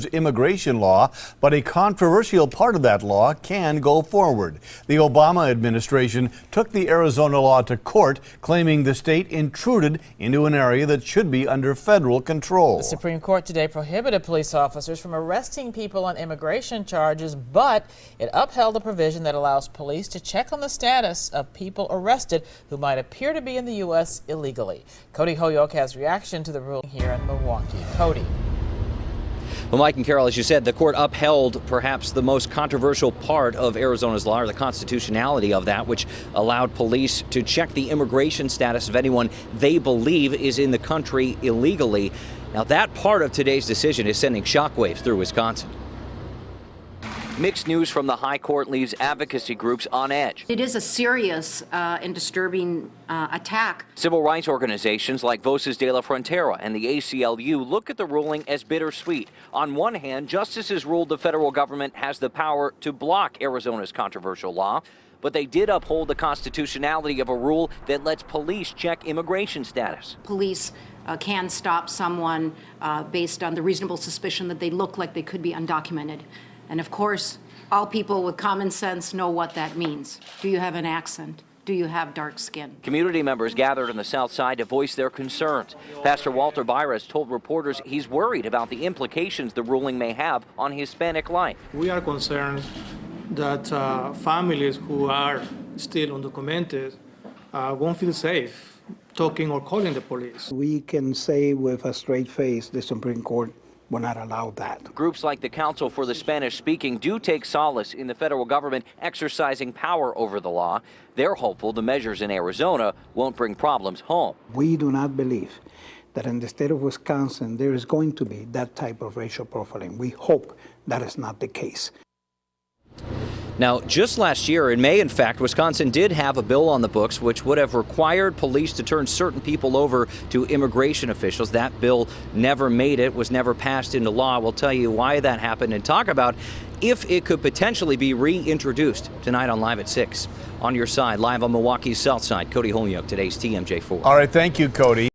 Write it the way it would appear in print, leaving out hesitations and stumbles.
immigration law, but a controversial part of that law can go forward. The Obama administration took the Arizona law to court, claiming the state intruded into an area that should be under federal control. The Supreme Court today prohibited police officers from arresting people on immigration charges, but it upheld a provision that allows police to check on the status of people arrested who might appear to be in the U.S. illegally. Cody Holyoke has reaction to the ruling here in Milwaukee. Cody. Well, Mike and Carol, as you said, the court upheld perhaps the most controversial part of Arizona's law, or the constitutionality of that, which allowed police to check the immigration status of anyone they believe is in the country illegally. Now, that part of today's decision is sending shockwaves through Wisconsin. Mixed news from the High Court leaves advocacy groups on edge. It is a serious and disturbing attack. Civil rights organizations like Voces de la Frontera and the ACLU look at the ruling as bittersweet. On one hand, justices ruled the federal government has the power to block Arizona's controversial law, but they did uphold the constitutionality of a rule that lets police check immigration status. Police can stop someone based on the reasonable suspicion that they look like they could be undocumented. And of course, all people with common sense know what that means. Do you have an accent? Do you have dark skin? Community members gathered on the south side to voice their concerns. Pastor Walter Byres told reporters he's worried about the implications the ruling may have on Hispanic life. We are concerned that families who are still undocumented won't feel safe talking or calling the police. We can say with a straight face the Supreme Court will not allow that. Groups like the Council for the Spanish-Speaking do take solace in the federal government exercising power over the law. They're hopeful the measures in Arizona won't bring problems home. We do not believe that in the state of Wisconsin there is going to be that type of racial profiling. We hope that is not the case. Now, just last year, in May, in fact, Wisconsin did have a bill on the books which would have required police to turn certain people over to immigration officials. That bill never made it, was never passed into law. We'll tell you why that happened and talk about if it could potentially be reintroduced tonight on Live at 6. On your side, live on Milwaukee's South Side, Cody Holyoke, today's TMJ4. All right, thank you, Cody.